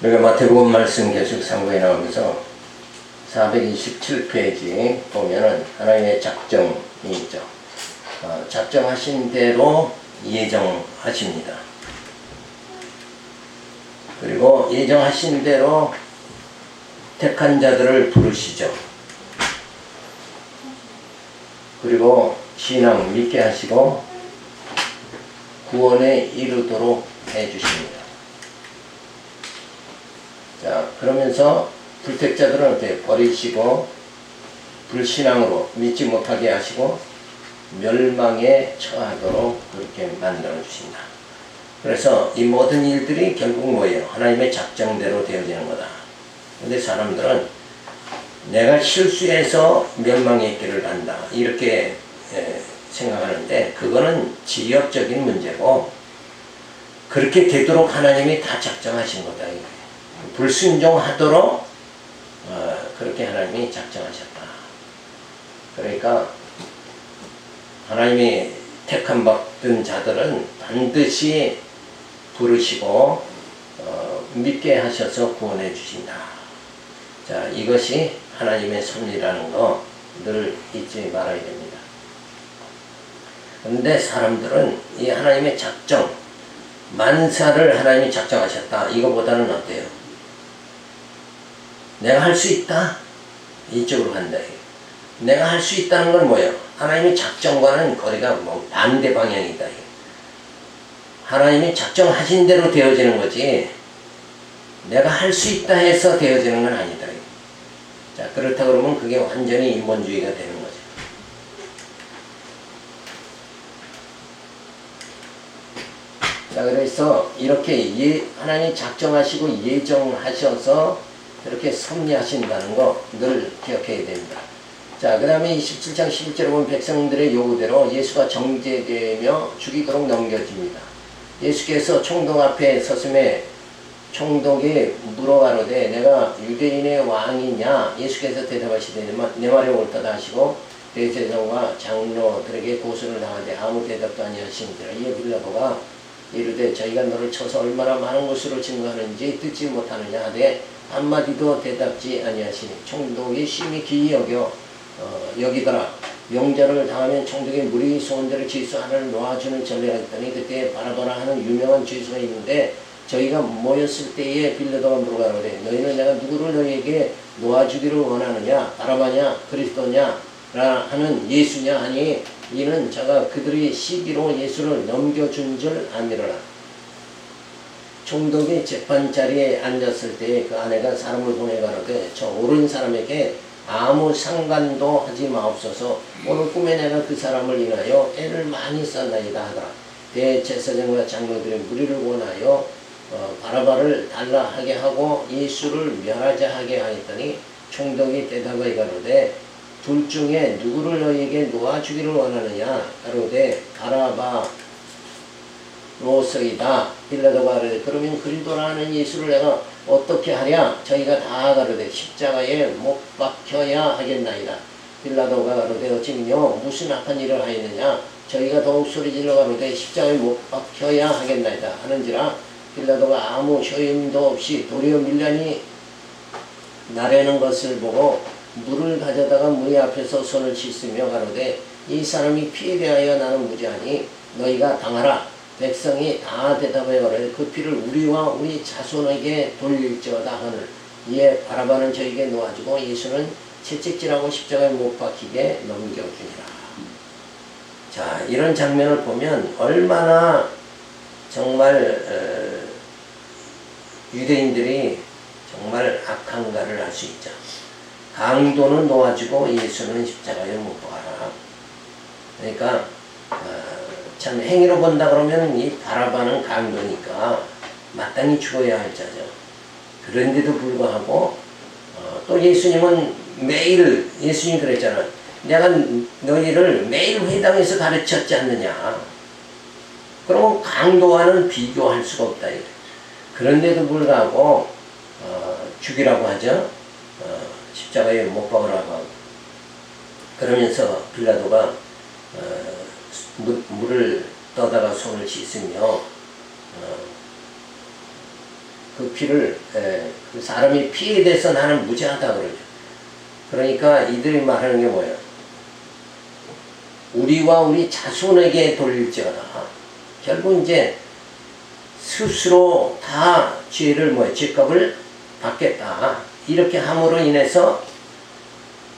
우리가 마태복음 말씀 계속 상고해 나오면서 427페이지 보면은 하나님의 작정이 있죠. 작정하신 대로 예정하십니다. 그리고 예정하신 대로 택한 자들을 부르시죠. 그리고 신앙 믿게 하시고 구원에 이르도록 해주십니다. 자, 그러면서 불택자들은 어떻게 버리시고 불신앙으로 믿지 못하게 하시고 멸망에 처하도록 그렇게 만들어 주신다. 그래서 이 모든 일들이 결국 뭐예요? 하나님의 작정대로 되어지는 거다. 근데 사람들은 내가 실수해서 멸망의 길을 간다 이렇게 생각하는데 그거는 지역적인 문제고 그렇게 되도록 하나님이 다 작정하신 거다. 불순종하도록 그렇게 하나님이 작정하셨다. 그러니까 하나님이 택함 받은 자들은 반드시 부르시고 믿게 하셔서 구원해 주신다. 자, 이것이 하나님의 섭리라는 거 늘 잊지 말아야 됩니다. 그런데 사람들은 이 하나님의 작정, 만사를 하나님이 작정하셨다. 이거보다는 어때요? 내가 할 수 있다. 이쪽으로 간다. 내가 할 수 있다는 건 뭐예요? 하나님의 작정과는 거리가 반대 방향이다. 하나님이 작정하신 대로 되어지는 거지 내가 할 수 있다 해서 되어지는 건 아니다. 자, 그렇다 그러면 그게 완전히 인본주의가 되는 거죠. 자, 그래서 이렇게 하나님이 작정하시고 예정하셔서 그렇게 섭리하신다는 거 늘 기억해야 됩니다. 자, 그 다음에 27장 11절에 보면 백성들의 요구대로 예수가 정죄되며 죽이도록 넘겨집니다. 예수께서 총독 앞에 섰음에 총독이 물어가로되 내가 유대인의 왕이냐? 예수께서 대답하시되 내 말이 옳다 하시고 대제사장과 장로들에게 고소를 당하되 아무 대답도 아니하시니라. 이에 빌라도가 이르되 저희가 너를 쳐서 얼마나 많은 것으로 증거하는지 듣지 못하느냐 하되 한마디도 대답지 아니하시니 총독이 심히 기이 여기더라. 명절을 당하면 총독이 무리 소원대로 죄수 하나를 놓아주는 전례가 있더니 그때 바라바라 하는 유명한 죄수가 있는데 저희가 모였을 때에 빌라도가 물어가로되 너희는 내가 누구를 너희에게 놓아주기를 원하느냐? 바라바냐? 그리스도냐? 하는 예수냐? 하니 이는 자가 그들의 시기로 예수를 넘겨준 줄 아미러라. 총독이 재판자리에 앉았을 때에 그 아내가 사람을 보내가로되 저 옳은 사람에게 아무 상관도 하지 마옵소서. 오늘 꿈에 내가 그 사람을 인하여 애를 많이 썼나이다 하더라. 대제사장과 장로들의 무리를 원하여 바라바를 달라 하게 하고 예수를 멸하자 하게 하였더니 총독이 대답하여 가로되 둘 중에 누구를 너희에게 놓아주기를 원하느냐? 가로되 바라바로서이다. 빌라도가 가로되 그러면 그리스도라는 예수를 내가 어떻게 하랴? 저희가 다 가로되 십자가에 못 박혀야 하겠나이다. 빌라도가 가로되 어찌미뇨 무슨 악한 일을 하였느냐? 저희가 더욱 소리질러 가로되 십자가에 못 박혀야 하겠나이다 하는지라. 빌라도가 아무 효임도 없이 도리어 밀란이 나르는 것을 보고 물을 가져다가 무리 앞에서 손을 씻으며 가로되 이 사람이 피에 대하여 나는 무죄하니 너희가 당하라. 백성이 다 대답하여 가로되 그 피를 우리와 우리 자손에게 돌릴지어다 하늘. 이에 바라바는 저에게 놓아주고 예수는 채찍질하고 십자가에 못 박히게 넘겨주니라. 자, 이런 장면을 보면 얼마나 정말 유대인들이 정말 악한가를 알 수 있죠. 강도는 놓아주고 예수는 십자가에 못 박아라. 그러니까 참 행위로 본다 그러면 이 바라바는 강도니까 마땅히 죽어야 할 자죠. 그런데도 불구하고 또 예수님은 매일 예수님 그랬잖아. 내가 너희를 매일 회당에서 가르쳤지 않느냐. 그러면 강도와는 비교할 수가 없다. 그런데도 불구하고 죽이라고 하죠. 십자가에 못 박으라고 하고. 그러면서 빌라도가 물을 떠다가 손을 씻으며 그 피를 그 사람이 피에 대해서 나는 무죄하다 그러죠. 그러니까 이들이 말하는 게 뭐예요? 우리와 우리 자손에게 돌릴지어다. 결국 이제 스스로 다 죄를 죄값을 받겠다. 이렇게 함으로 인해서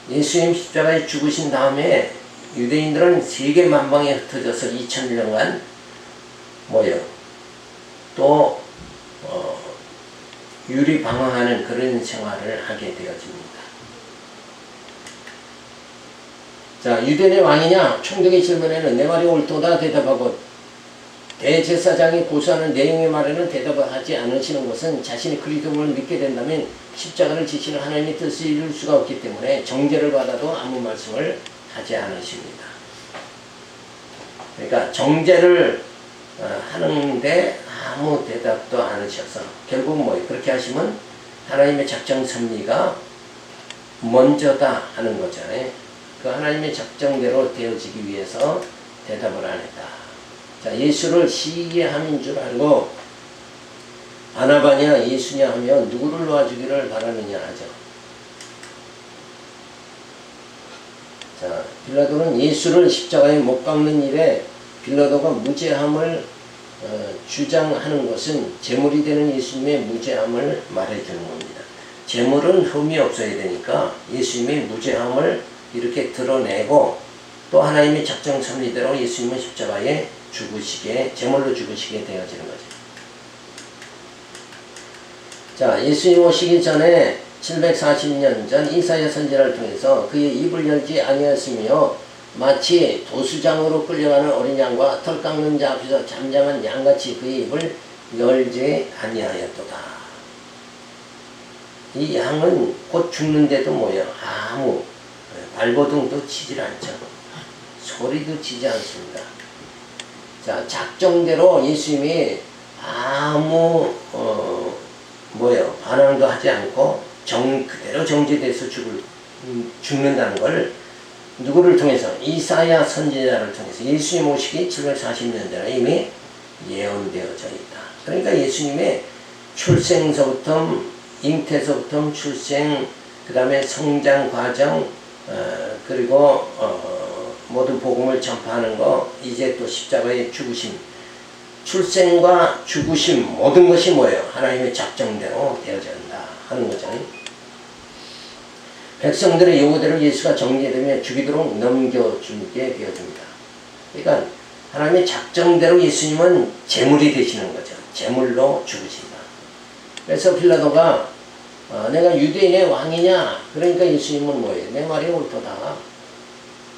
예수님 십자가에 죽으신 다음에 유대인들은 세계 만방에 흩어져서 2000년간 또 유리방황하는 그런 생활을 하게 되어집니다. 자, 유대인의 왕이냐? 총독의 질문에는 내 말이 옳도다 대답하고 대제사장이 고소하는 내용의 말에는 대답을 하지 않으시는 것은 자신이 그리스도를 믿게 된다면 십자가를 지시는 하나님의 뜻을 이룰 수가 없기 때문에 정죄를 받아도 아무 말씀을 하지 않으십니다. 그러니까 정죄를 하는데 아무 대답도 않으셔서 결국 그렇게 하시면 하나님의 작정 섭리가 먼저다 하는 거잖아요. 그 하나님의 작정대로 되어지기 위해서 대답을 안 했다. 자, 예수를 시기함인 줄 알고 바나바냐 예수냐 하면 누구를 놓아주기를 바라느냐 하죠. 자, 빌라도는 예수를 십자가에 못 박는 일에 빌라도가 무죄함을 주장하는 것은 제물이 되는 예수님의 무죄함을 말해주는 겁니다. 제물은 흠이 없어야 되니까 예수님의 무죄함을 이렇게 드러내고 또 하나님의 작정 섭리대로 예수님은 십자가에 제물로 죽으시게 되어지는 거죠. 자, 예수님 오시기 전에 740년 전 이사야 선지자를 통해서 그의 입을 열지 아니하였으며 마치 도수장으로 끌려가는 어린 양과 털 깎는 자 앞에서 잠잠한 양같이 그의 입을 열지 아니하였도다. 이 양은 곧 죽는데도 아무 발버둥도 치질 않죠. 소리도 치지 않습니다. 자, 작정대로 예수님이 아무 반항도 하지 않고 그대로 정죄돼서 죽는다는 걸 누구를 통해서? 이사야 선지자를 통해서 예수님 오시기 740년 전에 이미 예언되어져 있다. 그러니까 예수님의 출생서부터 잉태서부터 출생, 그 다음에 성장 과정, 그리고 모든 복음을 전파하는 거, 이제 또 십자가의 죽으심, 출생과 죽으심 모든 것이 하나님의 작정대로 되어진다 하는 거죠. 백성들의 요구대로 예수가 정죄되며 죽이도록 넘겨주게 되어집니다. 그러니까 하나님의 작정대로 예수님은 제물이 되시는 거죠. 제물로 죽으신다. 그래서 빌라도가 내가 유대인의 왕이냐? 그러니까 예수님은 내 말이 옳도다.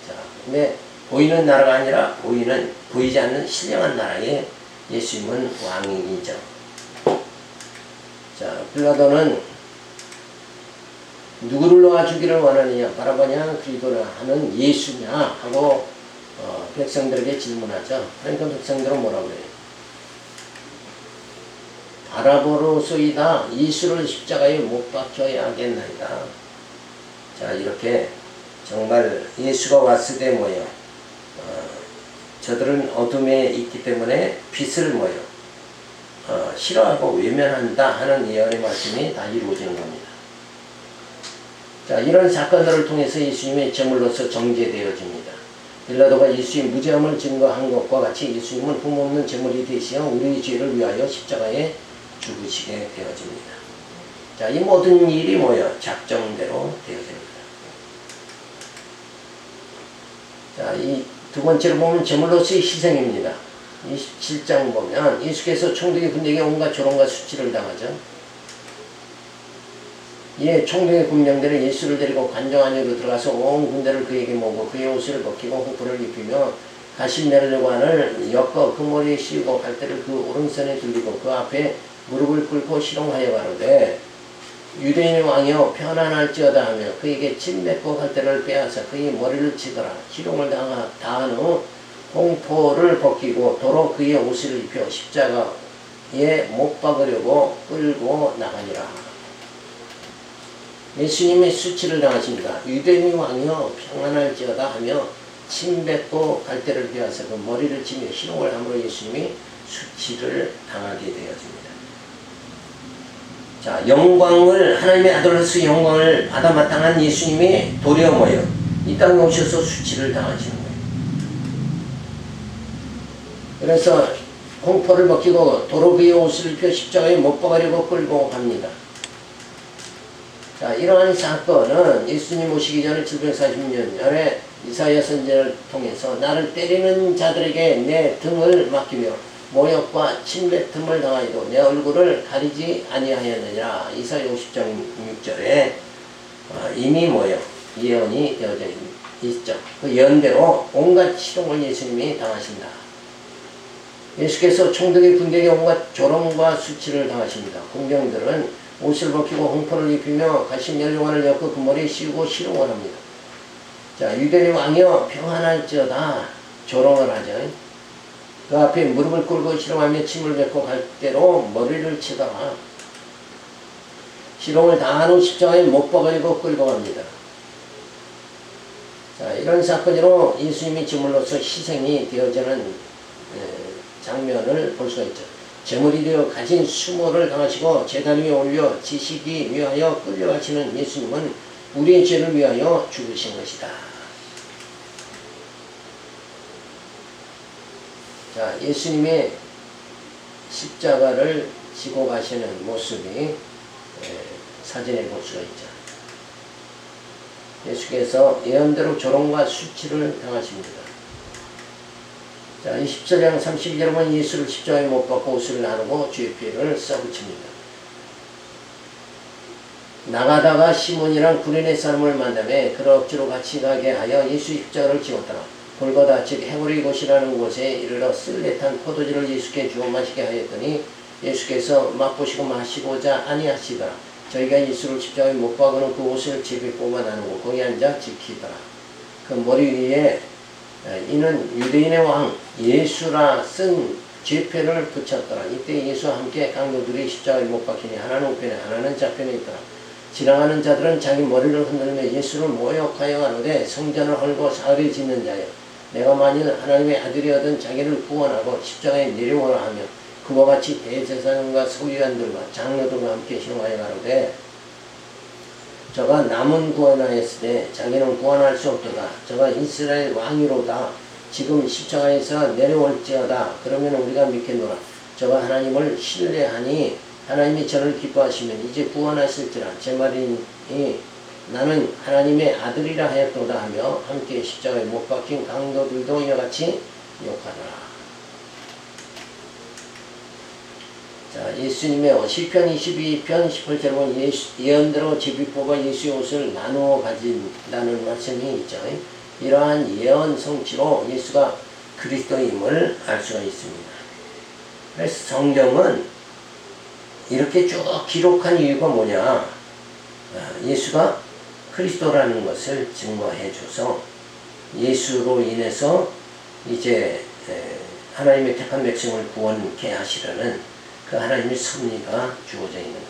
자, 근데 보이는 나라가 아니라 보이지 않는 신령한 나라에 예수님은 왕이죠. 자, 빌라도는 누구를 놓아주기를 원하느냐? 바라바냐 그리스도냐 하는 예수냐 하고 백성들에게 질문하죠. 그러니까 백성들은 뭐라고 그래요? 바라보로소이다. 예수를 십자가에 못 박혀야 하겠나이다. 자, 이렇게 정말 예수가 왔을 때 저들은 어둠에 있기 때문에 빛을 싫어하고 외면한다 하는 예언의 말씀이 다 이루어지는 겁니다. 자, 이런 사건들을 통해서 예수님의 제물로서 정죄되어집니다. 빌라도가 예수의 무죄함을 증거한 것과 같이 예수님은 흠없는 제물이 되시어 우리의 죄를 위하여 십자가에 죽으시게 되어집니다. 자, 이 모든 일이 작정대로 되어집니다. 자, 이 두 번째로 보면 제물로서의 희생입니다. 27장 보면 예수께서 총독의 군대에게 온갖 조롱과 수치를 당하죠. 총독의 군병들은 예수를 데리고 관정 안으로 들어가서 온 군대를 그에게 모으고 그의 옷을 벗기고 호프를 입히며 가시멜관을 엮어 그 머리에 씌우고 갈대를 그 오른손에 들리고 그 앞에 무릎을 꿇고 시롱하여 가로되 유대인의 왕이여 편안할지어다 하며 그에게 침 맺고 갈대를 빼앗아 그의 머리를 치더라. 시롱을 다한 후 홍포를 벗기고 도로 그의 옷을 입혀 십자가에 못 박으려고 끌고 나가니라. 예수님의 수치를 당하십니다. 유대인의 왕이여 평안할지어다 하며 침 뱉고 갈대를 빼앗아 그 머리를 치며 희롱을 함으로 예수님이 수치를 당하게 되어집니다. 자, 영광을, 하나님의 아들로서 영광을 받아 마땅한 예수님이 도리어 뭐예요? 이 땅에 오셔서 수치를 당하시는 거예요. 그래서 홍포를 벗기고 도로 위에 옷을 입혀 십자가에 못 박으려고 끌고 갑니다. 자, 이러한 사건은 예수님 오시기 전에 740년 전에 이사야 선지자를 통해서 나를 때리는 자들에게 내 등을 맡기며 모욕과 침뱉음을 당하여도 내 얼굴을 가리지 아니하였느니라. 이사야 50장 6절에 이미 뭐예요? 예언이 되어져 있죠. 그 예언대로 온갖 시동을 예수님이 당하신다. 예수께서 총독의 군대에게 온갖 조롱과 수치를 당하십니다. 공병들은 옷을 벗기고 홍포를 입히며 가신 연료관을 엮고 그 머리에 씌우고 희롱을 합니다. 자, 유대인 왕이여 평안할지어다 조롱을 하죠. 그 앞에 무릎을 꿇고 희롱하며 침을 뱉고 갈대로 머리를 치다가 희롱을 다한 후 십자가에 못 박으려고 끌고 갑니다. 자, 이런 사건으로 예수님이 제물로서 희생이 되어지는 장면을 볼 수가 있죠. 제물이 되어 가진 수모를 당하시고 제단 위에 올려 지시기 위하여 끌려가시는 예수님은 우리의 죄를 위하여 죽으신 것이다. 자, 예수님의 십자가를 지고 가시는 모습이 사진에 볼 수가 있죠. 예수께서 예언대로 조롱과 수치를 당하십니다. 자, 24장 32절에 보면 예수를 십자가에 못 박고 옷을 나누고 주의 피를 써붙입니다. 나가다가 시몬이란 구레네 사람을 만나매 그를 억지로 같이 가게 하여 예수 십자가를 지었더라. 골고다 즉 헤브리 곳이라는 곳에 이르러 쓸레탄 포도주를 예수께 주어 마시게 하였더니 예수께서 맛보시고 마시고자 아니하시더라. 저희가 예수를 십자가에 못 박으는 그 옷을 제비 뽑아 나누고 거기 앉아 지키더라. 그 머리 위에 이는 유대인의 왕 예수라 쓴 죄패를 붙였더라. 이때 예수와 함께 강도들이 십자가에 못 박히니 하나는 우편에 하나는 좌편에 있더라. 지나가는 자들은 자기 머리를 흔들며 예수를 모욕하여 가로되 성전을 헐고 사흘에 짓는 자여 내가 만일 하나님의 아들이거든 자기를 구원하고 십자가에 내려오라 하며 그와 같이 대제사장과 서기관들과 장로들과 함께 희롱하여 가로되 저가 남은 구원하였으되 자기는 구원할 수 없도다. 저가 이스라엘 왕이로다. 지금 십자가에서 내려올지어다. 그러면 우리가 믿겠노라. 저가 하나님을 신뢰하니 하나님이 저를 기뻐하시면 이제 구원하실지라. 제 말이니 나는 하나님의 아들이라 하였도다 하며 함께 십자가에 못 박힌 강도들도 이와 같이 욕하더라. 자, 예수님의 시편 22편 18절에 보면 예언대로 제비 뽑아 예수의 옷을 나누어 가진다는 말씀이 있죠. 이러한 예언 성취로 예수가 그리스도임을 알 수가 있습니다. 그래서 성경은 이렇게 쭉 기록한 이유가 뭐냐? 예수가 그리스도라는 것을 증거해 줘서 예수로 인해서 이제 하나님의 택한 백성을 구원케 하시려는 그 하나님의 섭리가 주어져 있는 거죠.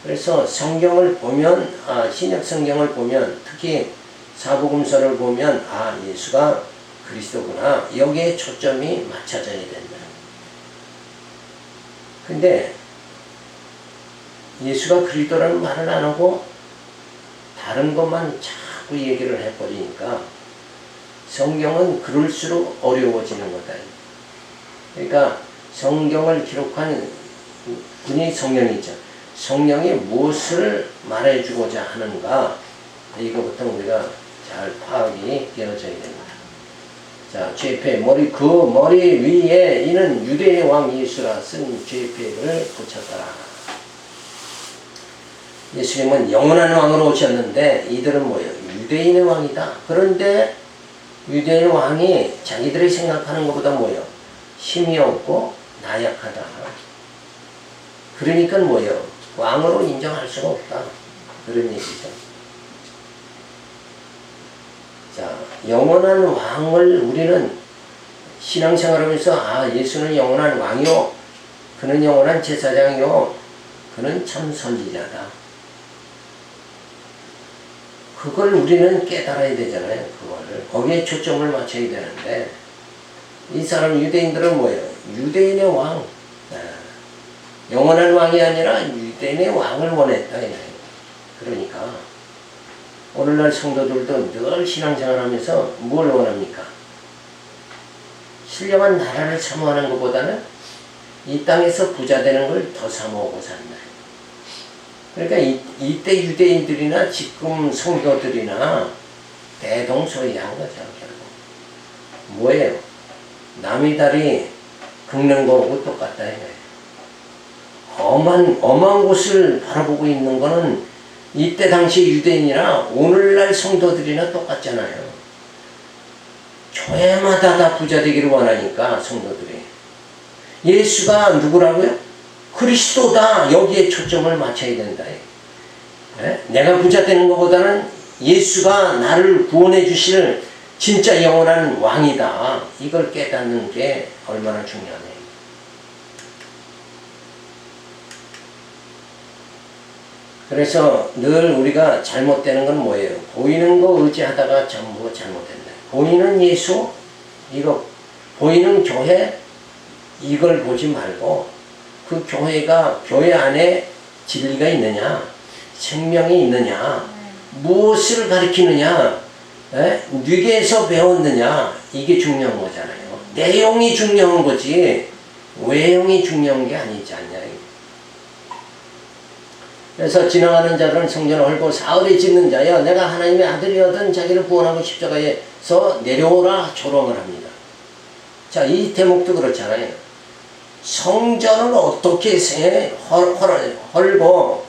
그래서 성경을 보면, 신약 성경을 보면, 특히 사복음서를 보면, 예수가 그리스도구나. 여기에 초점이 맞춰져야 된다. 근데 예수가 그리스도라는 말을 안 하고 다른 것만 자꾸 얘기를 해버리니까 성경은 그럴수록 어려워지는 거다. 그러니까 성경을 기록한 분이 성령이죠. 성령이 무엇을 말해주고자 하는가, 이거부터 우리가 잘 파악이 되어져야 됩니다. 자, 죄패, 그 머리 위에 이는 유대의 왕 예수라 쓴 죄패를 붙였더라. 예수님은 영원한 왕으로 오셨는데 이들은 뭐예요? 유대인의 왕이다. 그런데 유대인의 왕이 자기들이 생각하는 것보다 뭐예요? 힘이 없고 나약하다. 그러니까 뭐예요? 왕으로 인정할 수가 없다. 그런 얘기죠. 자, 영원한 왕을 우리는 신앙생활하면서 예수는 영원한 왕이요. 그는 영원한 제사장이요. 그는 참 선지자다. 그걸 우리는 깨달아야 되잖아요. 거기에 초점을 맞춰야 되는데 이 유대인들은 뭐예요? 유대인의 왕. 영원한 왕이 아니라 유대인의 왕을 원했다. 그러니까 오늘날 성도들도 늘 신앙생활하면서 뭘 원합니까? 신령한 나라를 사모하는 것보다는 이 땅에서 부자 되는 걸 더 사모하고 산다. 그러니까 이때 유대인들이나 지금 성도들이나 대동소이한 거죠. 결국 뭐예요? 남의 다리 긁는 거하고 똑같다 이거예요. 엄한 곳을 바라보고 있는 거는 이때 당시 유대인이나 오늘날 성도들이나 똑같잖아요. 교회마다 다 부자 되기를 원하니까 성도들이. 예수가 누구라고요? 그리스도다. 여기에 초점을 맞춰야 된다. 내가 부자 되는 것보다는 예수가 나를 구원해 주실 진짜 영원한 왕이다. 이걸 깨닫는 게 얼마나 중요하네. 그래서 늘 우리가 잘못되는 건 뭐예요? 보이는 거 의지하다가 전부 잘못된다. 보이는 예수, 이거 보이는 교회, 이걸 보지 말고 그 교회 안에 진리가 있느냐, 생명이 있느냐, 무엇을 가르치느냐, 뉘게에서 배웠느냐, 이게 중요한 거잖아요. 내용이 중요한 거지 외형이 중요한 게 아니지 않냐. 그래서 지나가는 자들은 성전을 헐고 사흘에 짓는 자여 내가 하나님의 아들이거든 자기를 구원하고 십자가에서 내려오라 조롱을 합니다. 자, 이 대목도 그렇잖아요. 성전을 어떻게 헐고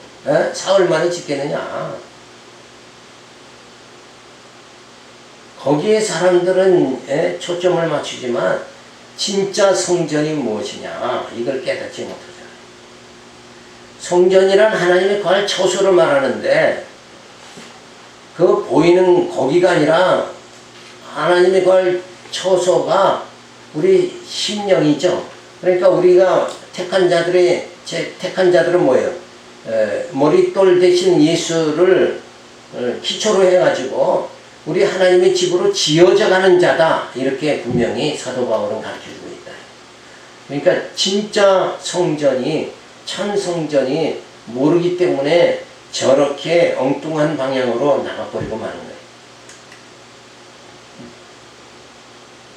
사흘 만에 짓겠느냐. 거기에 사람들은 초점을 맞추지만 진짜 성전이 무엇이냐 이걸 깨닫지 못하잖아요. 성전이란 하나님의 거할 처소를 말하는데 그 보이는 거기가 아니라 하나님의 거할 처소가 우리 심령이죠. 그러니까 우리가 택한 자들은 뭐예요? 머릿돌 대신 예수를 기초로 해가지고 우리 하나님의 집으로 지어져 가는 자다. 이렇게 분명히 사도 바울은 가르쳐주고 있다. 그러니까 진짜 성전이 참 성전이 모르기 때문에 저렇게 엉뚱한 방향으로 나가버리고 마는 거예요.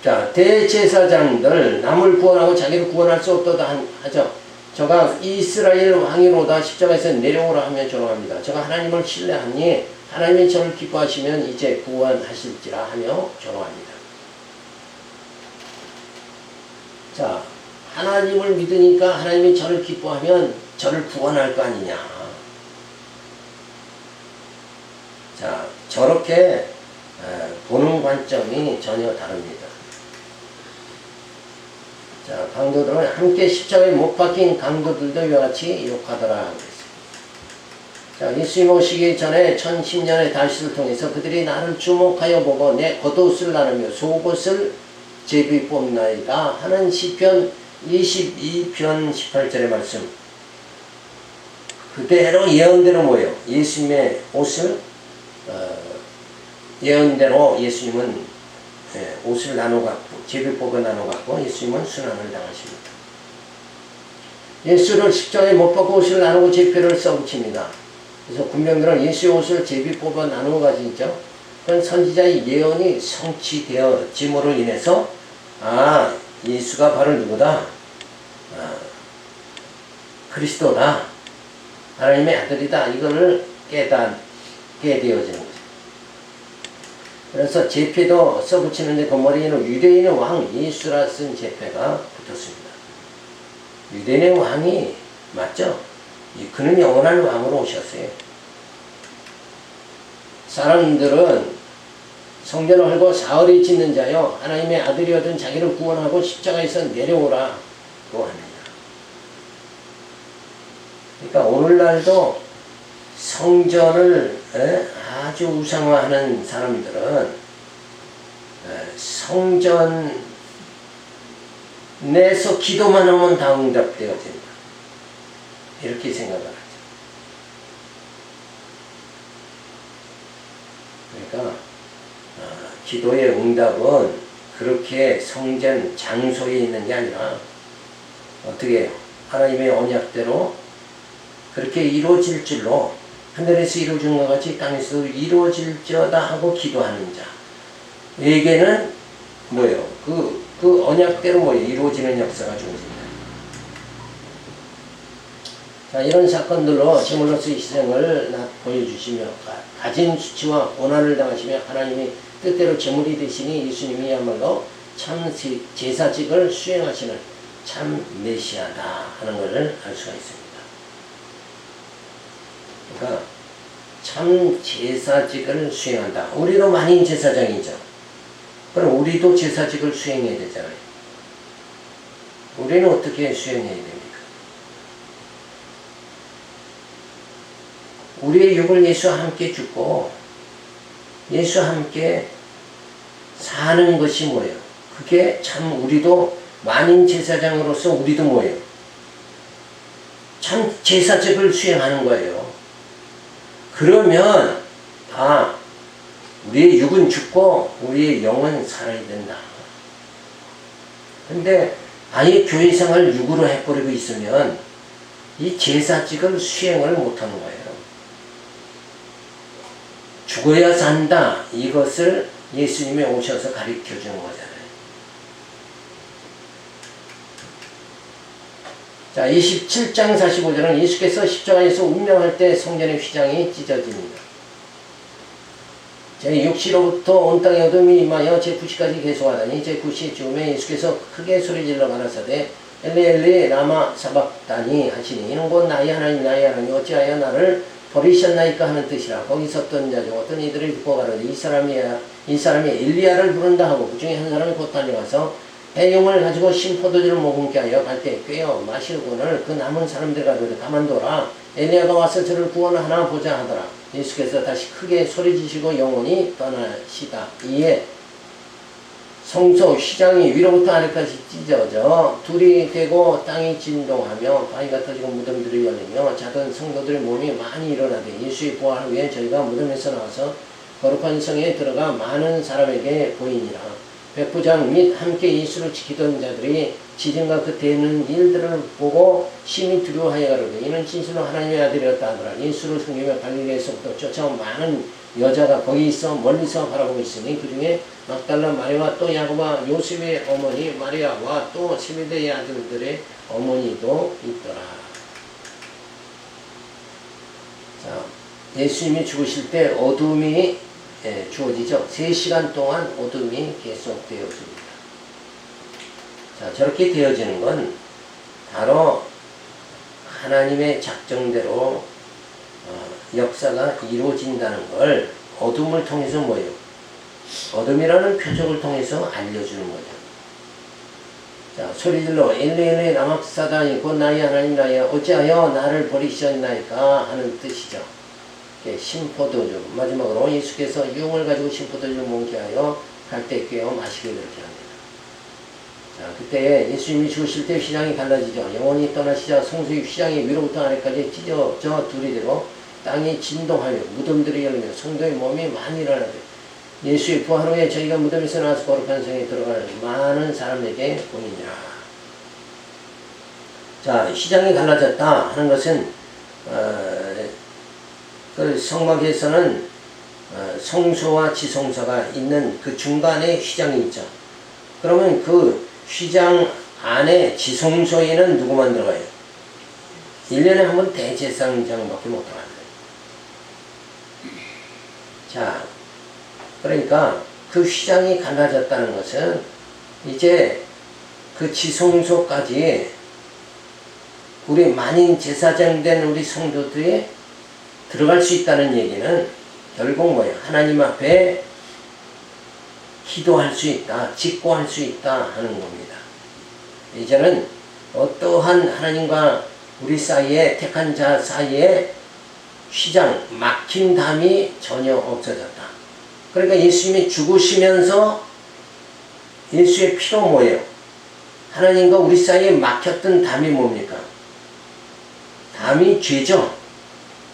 자, 대제사장들 남을 구원하고 자기를 구원할 수 없도다 하죠. 저가 이스라엘 왕이로다 십자가에서 내려오라 하면 조롱합니다. 저가 하나님을 신뢰하니 하나님이 저를 기뻐하시면 이제 구원하실지라 하며 조롱합니다. 자, 하나님을 믿으니까 하나님이 저를 기뻐하면 저를 구원할 거 아니냐. 자, 저렇게 보는 관점이 전혀 다릅니다. 자, 강도들은 함께 십자가에 못 박힌 강도들도 이와 같이 욕하더라. 자, 예수님 오시기 전에 1010년의 다윗을 통해서 그들이 나를 주목하여 보고 내 겉옷을 나누며 속옷을 제비 뽑나이다 하는 시편 22편 18절의 말씀 그대로 예언대로 뭐예요? 예수님의 옷을 예언대로 예수님은 옷을 나눠갖고 제비 뽑아 나눠갖고 예수님은 순환을 당하십니다. 예수를 십자가에 못 박고 옷을 나누고 제표를 써붙입니다. 그래서 군병들은 예수의 옷을 제비 뽑아 나누어 가지죠. 그런 선지자의 예언이 성취되어짐으로 인해서 예수가 바로 누구다? 그리스도다. 하나님의 아들이다. 이거를 깨닫게 되어지는 거죠. 그래서 제패도 써붙이는데 그 머리에는 유대인의 왕 예수라 쓴 제패가 붙었습니다. 유대인의 왕이 맞죠? 그는 영원한 왕으로 오셨어요. 사람들은 성전을 헐고 사흘에 짓는 자여 하나님의 아들이거든 자기를 구원하고 십자가에서 내려오라 고 합니다. 그러니까 오늘날도 성전을 아주 우상화하는 사람들은 성전 내에서 기도만 하면 다 응답되어진다. 이렇게 생각을 하죠. 그러니까 기도의 응답은 그렇게 성전 장소에 있는 게 아니라 어떻게 해요? 하나님의 언약대로 그렇게 이루어질 줄로 하늘에서 이루어진 것 같이 땅에서도 이루어질지어다 하고 기도하는 자에게는 뭐예요? 그 언약대로 뭐예요? 이루어지는 역사가 주어진다. 자, 이런 사건들로 제물로서의 희생을 보여주시며 가진 수치와 고난을 당하시며 하나님이 뜻대로 제물이 되시니 예수님이야말로 참 제사직을 수행하시는 참 메시아다 하는 것을 알 수가 있습니다. 그러니까 참 제사직을 수행한다. 우리도 만인 제사장이죠. 그럼 우리도 제사직을 수행해야 되잖아요. 우리는 어떻게 수행해야 됩니까? 우리의 육을 예수와 함께 죽고 예수와 함께 사는 것이 뭐예요? 그게 참 우리도 만인 제사장으로서 우리도 뭐예요? 참 제사직을 수행하는 거예요. 그러면 우리의 육은 죽고 우리의 영은 살아야 된다. 근데 아예 교회 생활을 육으로 해버리고 있으면 이 제사직을 수행을 못하는 거예요. 죽어야 산다. 이것을 예수님이 오셔서 가르쳐 주는 거잖아요. 자, 27장 45절은 예수께서 십자가에서 운명할 때 성전의 휘장이 찢어집니다. 제6시로부터 온 땅에 어둠이 임하여 제9시까지 계속하다니 제9시의 즈음에 예수께서 크게 소리질러 가라사대 엘리 엘리 라마 사박다니 하시니 이는 곧 나의 하나님 나의 하나님 어찌하여 나를 버리셨나이까 하는 뜻이라. 거기 섰던 자 중 어떤 이들이 듣고 가로되 이 사람이 엘리야를 부른다 하고 그 중에 한 사람이 곧 달려가서 해용을 가지고 신포도주를 머금게 하여 갈 때 꿰어 마시고는 그 남은 사람들 가로되 가만둬라 엘리야가 와서 저를 구원하나 보자 하더라. 예수께서 다시 크게 소리지시고 영원히 떠나시다. 이에 성소 휘장이 위로부터 아래까지 찢어져 둘이 되고 땅이 진동하며 바위가 터지고 무덤들이 열리며 자던 성도들의 몸이 많이 일어나되 예수의 부활 후에 저희가 무덤에서 나와서 거룩한 성에 들어가 많은 사람에게 보이니라. 백부장 및 함께 예수를 지키던 자들이 지진과 그때 있는 일들을 보고 심히 두려워하여 가로되 이는 진실로 하나님의 아들이었다 하더라. 예수를 섬기며 갈릴리에서부터 쫓아온 많은 여자가 거기 있어 멀리서 바라보고 있으니 그 중에 막달라 마리아와 또 야고보와 요셉의 어머니 마리아와 또 세베대의 아들들의 어머니도 있더라. 자, 예수님이 죽으실 때 어둠이 주어지죠. 3시간 동안 어둠이 계속되어집니다. 자, 저렇게 되어지는 건 바로 하나님의 작정대로 역사가 이루어진다는 걸 어둠을 통해서 뭐예요? 어둠이라는 표적을 통해서 알려주는 거죠. 자, 소리질러 엘리 엘리 라마사다니 곧 나의 하나님 나의 어찌하여 나를 버리셨나이까 하는 뜻이죠. 신포도주 마지막으로 예수께서 유흥을 가지고 신포도주를 먹게 하여 갈 때 꿰어 마시게 그렇게 합니다. 자, 그때 예수님이 죽으실 때 휘장이 갈라지죠. 영원히 떠나시자 성소의 휘장이 위로부터 아래까지 찢어져 둘이 되고 땅이 진동하며 무덤들이 열리며 성도의 몸이 많이 일어나되 예수의 부활 후에 저희가 무덤에서 나와서 거룩한 성에 들어가는 많은 사람에게 보이니라. 자, 휘장이 갈라졌다 하는 것은 그 성막에서는 성소와 지성소가 있는 그 중간에 휘장이 있죠. 그러면 그 휘장 안에 지성소에는 누구만 들어가요? 1년에 한 번 대제사장밖에 못 들어가요. 자, 그러니까 그 휘장이 갈라졌다는 것은 이제 그 지성소까지 우리 만인 제사장 된 우리 성도들이 들어갈 수 있다는 얘기는 결국 뭐예요? 하나님 앞에 기도할 수 있다, 직고할 수 있다 하는 겁니다. 이제는 어떠한 하나님과 우리 사이에 택한 자 사이에 휘장, 막힌 담이 전혀 없어졌다. 그러니까 예수님이 죽으시면서 예수의 피로 뭐예요? 하나님과 우리 사이에 막혔던 담이 뭡니까? 담이 죄죠.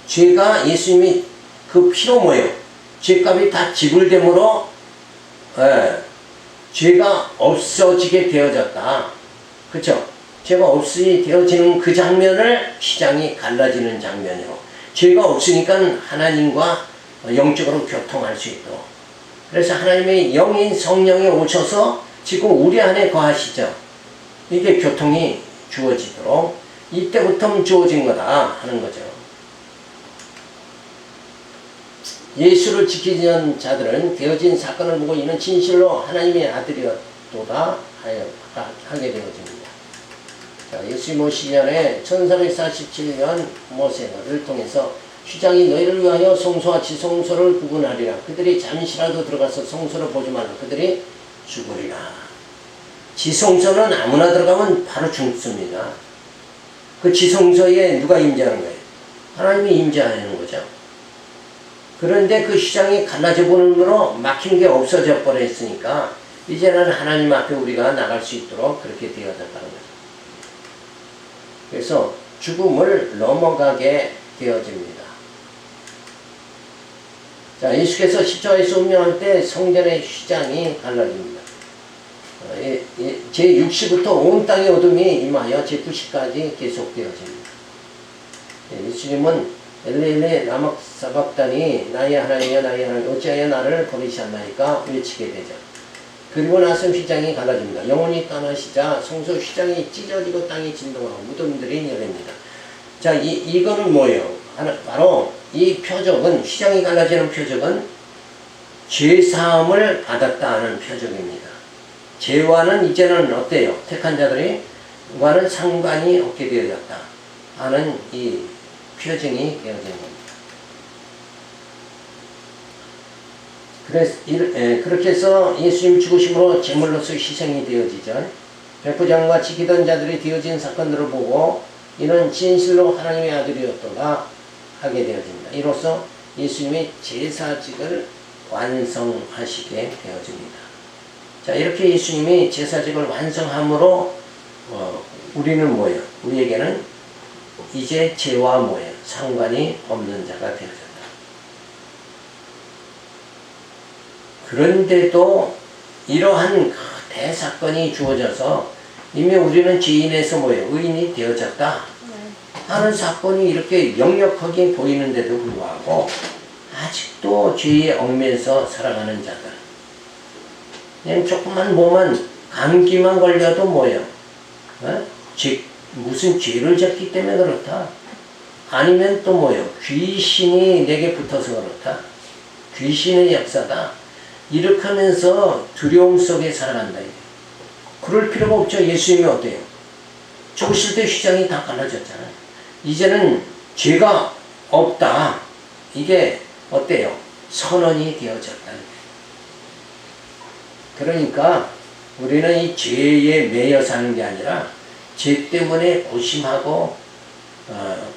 죄가 예수님이 그 피로 뭐예요? 죄값이 다 지불됨으로 죄가 없어지게 되어졌다. 그렇죠? 죄가 없이 되어지는 그 장면을 휘장이 갈라지는 장면이고, 죄가 없으니까 하나님과 영적으로 교통할 수 있도록, 그래서 하나님의 영인 성령이 오셔서 지금 우리 안에 거하시죠. 이게 교통이 주어지도록 이때부터 주어진 거다 하는 거죠. 예수를 지키지 않은 자들은 되어진 사건을 보고 이는 진실로 하나님의 아들이었도다 하게 되어집니다. 자, 예수님 오시기 전에 1447년 모세를 통해서 휘장이 너희를 위하여 성소와 지성소를 구분하리라. 그들이 잠시라도 들어가서 성소를 보지 말라. 그들이 죽으리라. 지성소는 아무나 들어가면 바로 죽습니다. 그 지성소에 누가 임재하는 거예요? 하나님이 임재하는 거죠. 그런데 그 휘장이 갈라져 버림으로 막힌 게 없어져 버렸으니까 이제는 하나님 앞에 우리가 나갈 수 있도록 그렇게 되어졌다는 거죠. 그래서 죽음을 넘어가게 되어집니다. 자, 예수께서 십자가에서 운명할 때 성전의 휘장이 갈라집니다. 제6시부터 온 땅의 어둠이 임하여 제9시까지 계속되어집니다. 예수님은 엘레 라마 사박다니 나의 하나님이여 나의 하나님 어찌하여 나를 버리셨나이까 외치게 되죠. 그리고 나서 휘장이 갈라집니다. 영혼이 떠나시자 성소 휘장이 찢어지고 땅이 진동하고 무덤들이 열립니다. 자, 이거는 뭐예요? 바로 이 표적은, 휘장이 갈라지는 표적은 죄사함을 받았다는 표적입니다. 죄와는 이제는 어때요? 택한 자들과는 상관이 없게 되어졌다 하는 이 표징이 되어진 겁니다. 그렇게 해서 예수님 죽으심으로 제물로서 희생이 되어지죠. 백부장과 지키던 자들이 되어진 사건들을 보고 이는 진실로 하나님의 아들이었도다 하게 되어집니다. 이로써 예수님이 제사직을 완성하시게 되어집니다. 자, 이렇게 예수님이 제사직을 완성함으로 우리는 뭐예요? 우리에게는 이제 죄와 뭐예요? 상관이 없는 자가 되어졌다. 그런데도 이러한 대사건이 주어져서 이미 우리는 죄인에서 뭐예요? 의인이 되어졌다 하는 사건이 이렇게 역력하게 보이는데도 불구하고 아직도 죄에 얽매여서 살아가는 자들, 그냥 조금만 보면 감기만 걸려도 뭐예요? 무슨 죄를 졌기 때문에 그렇다. 아니면 또 뭐예요? 귀신이 내게 붙어서 그렇다. 귀신의 역사다. 이렇게 하면서 두려움 속에 살아간다. 그럴 필요가 없죠. 예수님이 어때요? 죽으실 때 휘장이 다 갈라졌잖아요. 이제는 죄가 없다. 이게 어때요? 선언이 되어졌다. 그러니까 우리는 이 죄에 매여 사는 게 아니라 죄 때문에 고심하고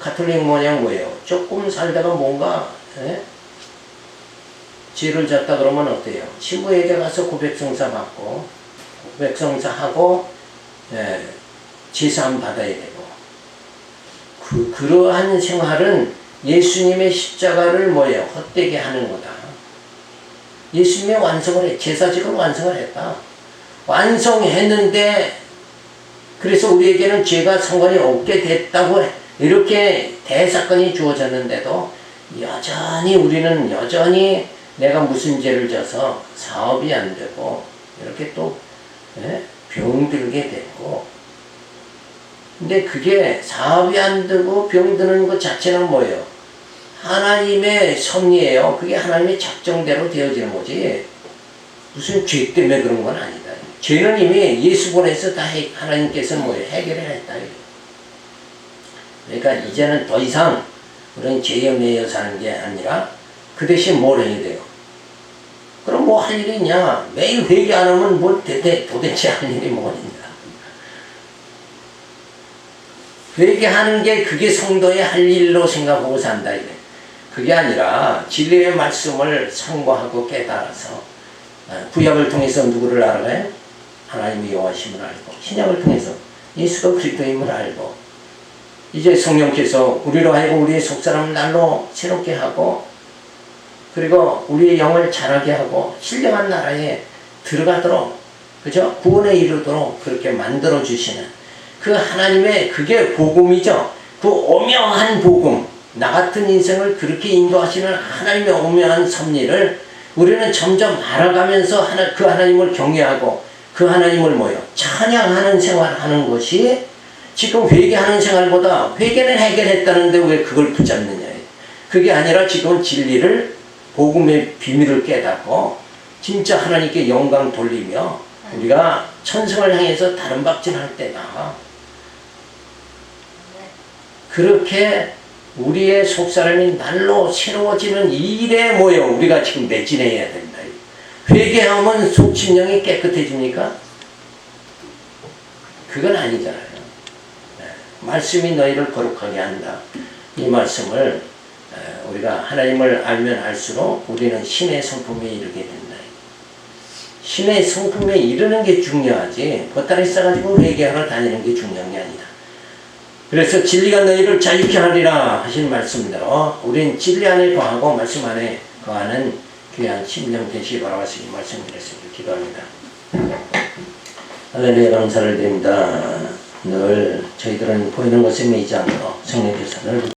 가톨릭 모양 뭐예요? 조금 살다가 뭔가 죄를 졌다 그러면 어때요? 신부에게 가서 고백성사 받고 고백성사하고 제사함 받아야 되고 그러한 생활은 예수님의 십자가를 뭐예요? 헛되게 하는 거다. 예수님의 완성을 해. 제사직을 완성을 했다. 완성했는데 그래서 우리에게는 죄가 상관이 없게 됐다고 이렇게 대사건이 주어졌는데도 우리는 여전히 내가 무슨 죄를 져서 사업이 안 되고 이렇게 또 병들게 됐고, 근데 그게 사업이 안 되고 병드는 것 자체는 뭐예요? 하나님의 섭리예요. 그게 하나님의 작정대로 되어지는 거지 무슨 죄 때문에 그런 건 아니다. 죄는 이미 예수 보내서 다 하나님께서는 뭐예요? 해결을 했다. 그러니까 이제는 더 이상 우리는 죄에 매여 사는 게 아니라 그 대신 뭘 해야 돼요? 그럼 뭐 할 일이 있냐? 매일 회개 안 하면 뭐 도대체 할 일이 뭐가 있냐? 회개하는 게 그게 성도의 할 일로 생각하고 산다. 이래. 그게 아니라 진리의 말씀을 상고하고 깨달아서 구약을 통해서 누구를 알아가요? 하나님의 여호와심을 알고, 신약을 통해서 예수가 그리스도임을 알고, 이제 성령께서 우리로 하여금 우리의 속사람을 날로 새롭게 하고, 그리고 우리의 영을 자라게 하고 신령한 나라에 들어가도록, 그죠? 구원에 이르도록 그렇게 만들어 주시는 그 하나님의 그게 복음이죠. 그 오묘한 복음, 나 같은 인생을 그렇게 인도하시는 하나님의 오묘한 섭리를 우리는 점점 알아가면서 그 하나님을 경외하고 그 하나님을 찬양하는 생활하는 것이 지금 회개하는 생활보다 회개는 해결했다는데 왜 그걸 붙잡느냐. 그게 아니라 지금 진리를 복음의 비밀을 깨닫고 진짜 하나님께 영광 돌리며 우리가 천성을 향해서 다른 박진할 때다. 그렇게 우리의 속사람이 날로 새로워지는 이 일에 우리가 지금 매진해야 된다. 회개하면 속심령이 깨끗해집니까? 그건 아니잖아요. 말씀이 너희를 거룩하게 한다. 이 말씀을 우리가 하나님을 알면 알수록 우리는 신의 성품에 이르게 된다. 신의 성품에 이르는 게 중요하지 보따리 싸가지고 회개하러 다니는 게 중요한 게 아니다. 그래서 진리가 너희를 자유케 하리라 하신 말씀대로 우린 진리 안에 거하고 말씀 안에 거하는 귀한 심령 되시기 바라시기 말씀드렸습니다. 기도합니다. 할렐루야 감사를 드립니다. 늘 저희들은 보이는 것에 매이지 않고 성령께서 늘